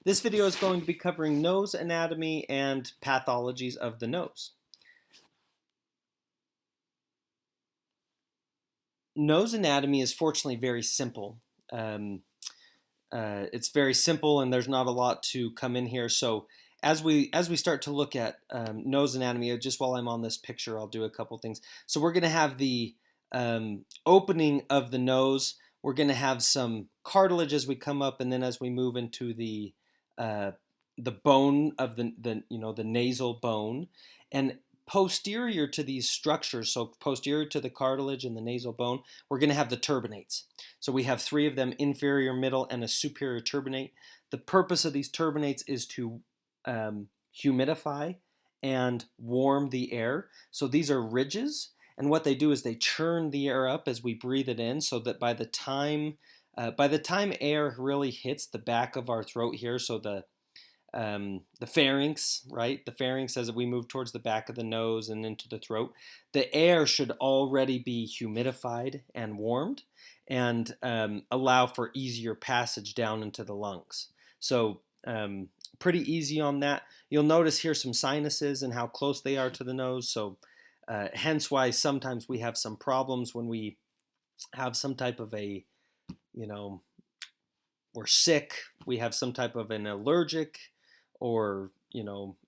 This video is going to be covering nose anatomy and pathologies of the nose. Nose anatomy is fortunately very simple. It's very simple and there's not a lot to come in here. So as we start to look at nose anatomy, just while I'm on this picture, I'll do a couple things. So we're going to have the opening of the nose. We're going to have some cartilage as we come up, and then as we move into uh, the bone of the nasal bone, and posterior to these structures, so posterior to the cartilage and the nasal bone, we're going to have the turbinates. So we have three of them: inferior, middle, and a superior turbinate. The purpose of these turbinates is to humidify and warm the air. So these are ridges, and what they do is they churn the air up as we breathe it in, so that by the time air really hits the back of our throat here, so the pharynx, right? The pharynx, as we move towards the back of the nose and into the throat, the air should already be humidified and warmed, and allow for easier passage down into the lungs. So pretty easy on that. You'll notice here some sinuses and how close they are to the nose. So hence why sometimes we have some problems when we have some type of you know, we're sick, we have some type of an allergic or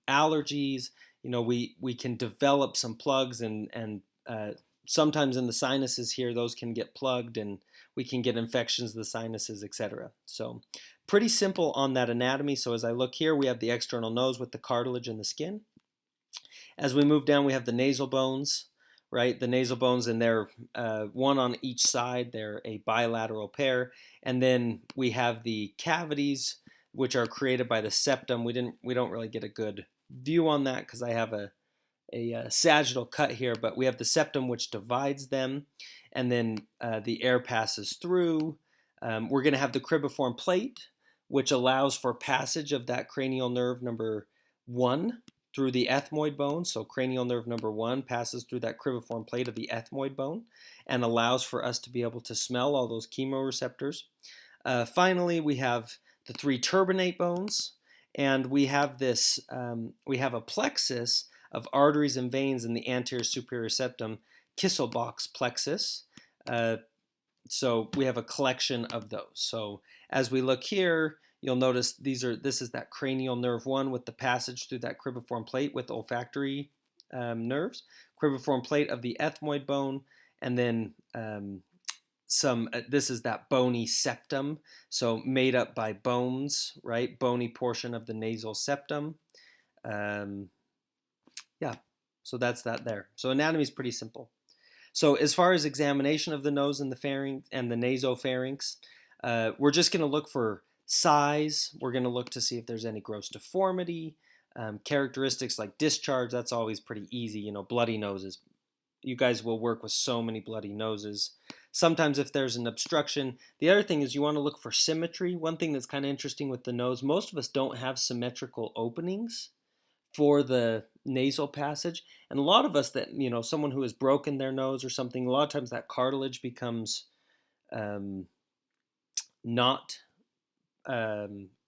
allergies. We can develop some plugs, and sometimes in the sinuses here, those can get plugged and we can get infections of the sinuses, etc. So pretty simple on that anatomy. So as I look here, we have the external nose with the cartilage and the skin. As we move down, we have the nasal bones, right? The nasal bones, and they're one on each side. They're a bilateral pair. And then we have the cavities, which are created by the septum. We don't really get a good view on that because I have a sagittal cut here, but we have the septum, which divides them, and then the air passes through. We're going to have the cribriform plate, which allows for passage of that cranial nerve number 1 through the ethmoid bone. So cranial nerve number 1 passes through that cribriform plate of the ethmoid bone and allows for us to be able to smell all those chemoreceptors. Finally, we have the 3 turbinate bones, and we have we have a plexus of arteries and veins in the anterior superior septum, Kisselbach's plexus. So we have a collection of those. So as we look here, you'll notice this is that cranial nerve 1 with the passage through that cribriform plate with olfactory nerves, cribriform plate of the ethmoid bone, and then this is that bony septum, so made up by bones, right? Bony portion of the nasal septum. Yeah, so that's that there. So anatomy is pretty simple. So as far as examination of the nose and the pharynx and the nasopharynx, we're just going to look for size. We're going to look to see if there's any gross deformity, characteristics like discharge. That's always pretty easy. Bloody noses. You guys will work with so many bloody noses. Sometimes if there's an obstruction. The other thing is you want to look for symmetry. One thing that's kind of interesting with the nose, most of us don't have symmetrical openings for the nasal passage, and a lot of us that someone who has broken their nose or something, a lot of times that cartilage becomes not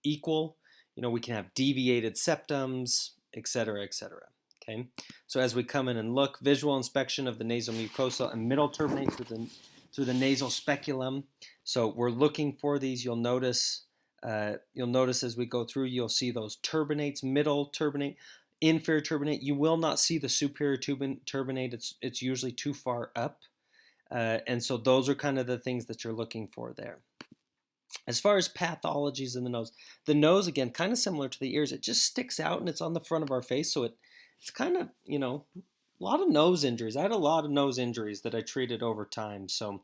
equal. We can have deviated septums, etc., etc. Okay, so as we come in and look, visual inspection of the nasal mucosa and middle turbinate through the nasal speculum. So we're looking for these. You'll notice as we go through, you'll see those turbinates, middle turbinate, inferior turbinate. You will not see the superior turbinate. It's usually too far up. And so those are kind of the things that you're looking for there. As far as pathologies in the nose, again, kind of similar to the ears, it just sticks out and it's on the front of our face. So it's kind of, a lot of nose injuries. I had a lot of nose injuries that I treated over time. So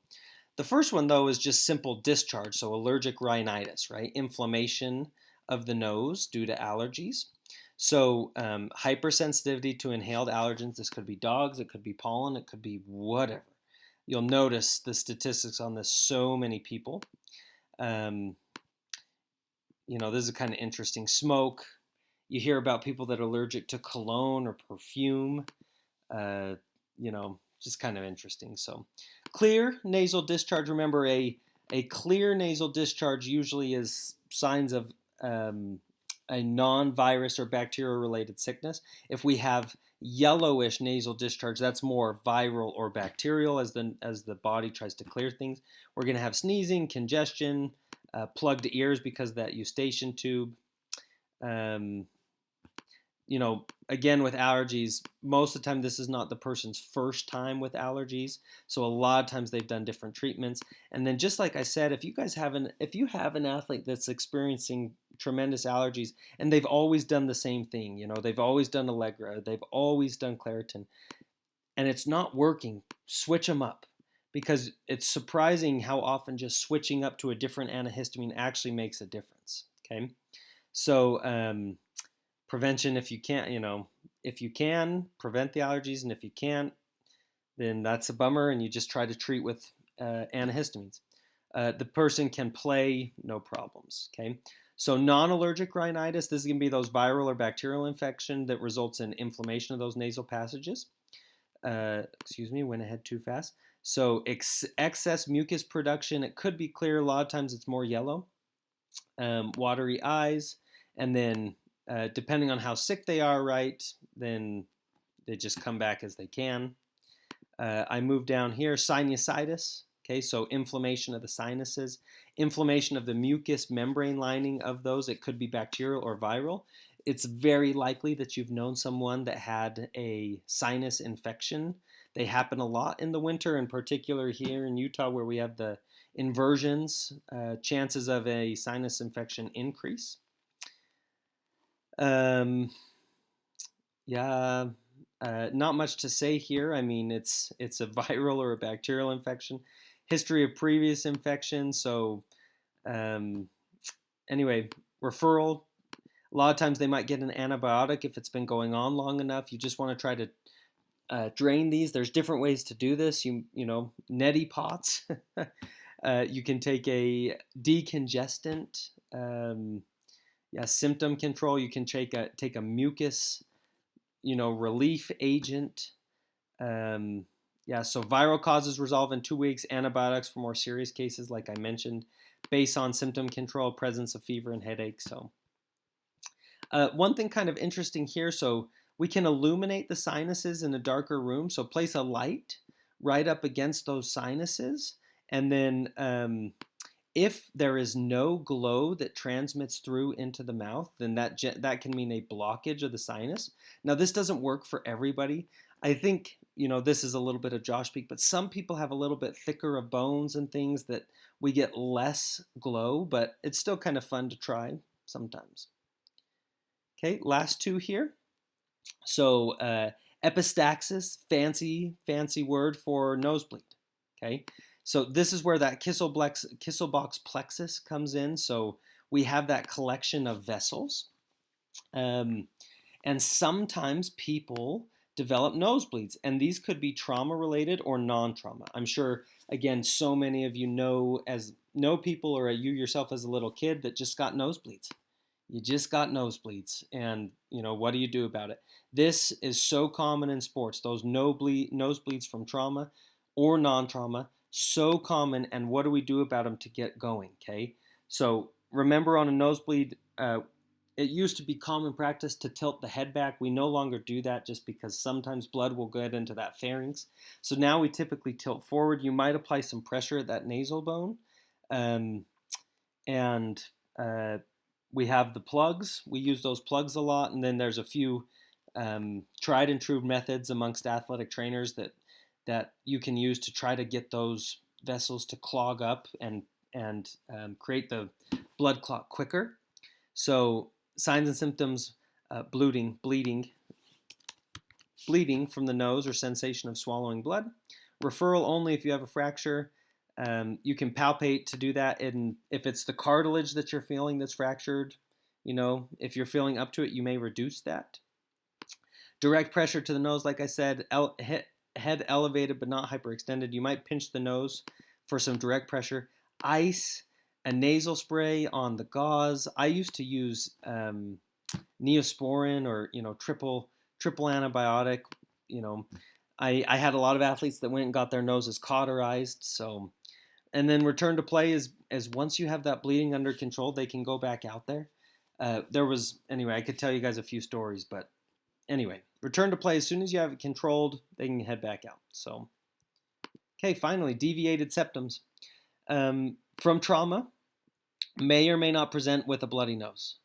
the first one, though, is just simple discharge. So allergic rhinitis, right? Inflammation of the nose due to allergies. So hypersensitivity to inhaled allergens. This could be dogs, it could be pollen, it could be whatever. You'll notice the statistics on this, so many people. This is kind of interesting. Smoke. You hear about people that are allergic to cologne or perfume. Just kind of interesting. So clear nasal discharge. Remember, a clear nasal discharge usually is signs of a non-virus or bacterial-related sickness. If we have yellowish nasal discharge, that's more viral or bacterial as the body tries to clear things. We're going to have sneezing, congestion, plugged ears because of that eustachian tube. Um, again, with allergies, most of the time this is not the person's first time with allergies. So a lot of times they've done different treatments. And then just like I said, if you have an athlete that's experiencing tremendous allergies and they've always done the same thing, they've always done Allegra, they've always done Claritin, and it's not working, switch them up. Because it's surprising how often just switching up to a different antihistamine actually makes a difference. Okay, so prevention, if you can prevent the allergies, and if you can't, then that's a bummer, and you just try to treat with antihistamines. The person can play, no problems. Okay, so non-allergic rhinitis, this is going to be those viral or bacterial infection that results in inflammation of those nasal passages. Excuse me, went ahead too fast. So excess mucus production, it could be clear. A lot of times it's more yellow. Watery eyes, and then depending on how sick they are, right, then they just come back as they can. I move down here, sinusitis. Okay, so inflammation of the sinuses, inflammation of the mucous membrane lining of those. It could be bacterial or viral. It's very likely that you've known someone that had a sinus infection. They happen a lot in the winter, in particular here in Utah where we have the inversions. Chances of a sinus infection increase. Yeah, not much to say here. I mean, it's a viral or a bacterial infection. History of previous infections. So anyway, referral. A lot of times they might get an antibiotic if it's been going on long enough. You just want to try to drain these. There's different ways to do this. You know, neti pots. You can take a decongestant. Symptom control. You can take a mucus, relief agent. So viral causes resolve in 2 weeks. Antibiotics for more serious cases, like I mentioned, based on symptom control, presence of fever and headache. So one thing kind of interesting here, so we can illuminate the sinuses in a darker room. So place a light right up against those sinuses, and then if there is no glow that transmits through into the mouth, then that can mean a blockage of the sinus. Now, this doesn't work for everybody. I think, this is a little bit of Josh speak, but some people have a little bit thicker of bones and things that we get less glow, but it's still kind of fun to try sometimes. Okay, last two here. So epistaxis, fancy word for nosebleed. Okay, so this is where that Kisselbox plexus comes in. So we have that collection of vessels, and sometimes people develop nosebleeds, and these could be trauma related or non-trauma. I'm sure, again, so many of you know people, or you yourself as a little kid that just got nosebleeds. You just got nosebleeds, and what do you do about it? This is so common in sports. Those nosebleeds from trauma or non-trauma, so common. And what do we do about them to get going? Okay, so remember, on a nosebleed, it used to be common practice to tilt the head back. We no longer do that just because sometimes blood will get into that pharynx. So now we typically tilt forward. You might apply some pressure at that nasal bone, and we have the plugs. We use those plugs a lot, and then there's a few tried and true methods amongst athletic trainers that you can use to try to get those vessels to clog up and create the blood clot quicker. So signs and symptoms: bleeding from the nose or sensation of swallowing blood. Referral only if you have a fracture. You can palpate to do that, and if it's the cartilage that you're feeling that's fractured, if you're feeling up to it, you may reduce that. Direct pressure to the nose, like I said, head elevated but not hyperextended. You might pinch the nose for some direct pressure. Ice, a nasal spray on the gauze. I used to use Neosporin or triple antibiotic. I had a lot of athletes that went and got their noses cauterized. So, and then return to play is once you have that bleeding under control, they can go back out there. Anyway, I could tell you guys a few stories, but anyway, return to play as soon as you have it controlled, they can head back out. So, okay, finally, deviated septums. From trauma, may or may not present with a bloody nose.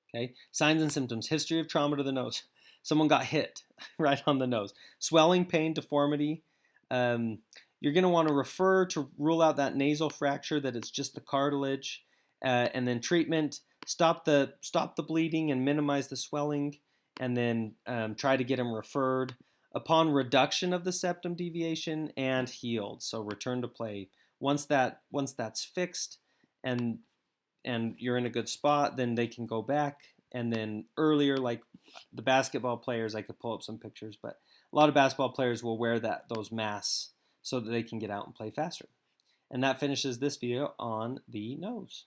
Okay, signs and symptoms: history of trauma to the nose. Someone got hit right on the nose. Swelling, pain, deformity. Um, you're going to want to refer to rule out that nasal fracture, that it's just the cartilage, and then treatment. Stop the bleeding and minimize the swelling, and then try to get them referred upon reduction of the septum deviation and healed. So return to play. Once that's fixed, and you're in a good spot, then they can go back. And then earlier, like the basketball players, I could pull up some pictures, but a lot of basketball players will wear those masks so that they can get out and play faster. And that finishes this video on the nose.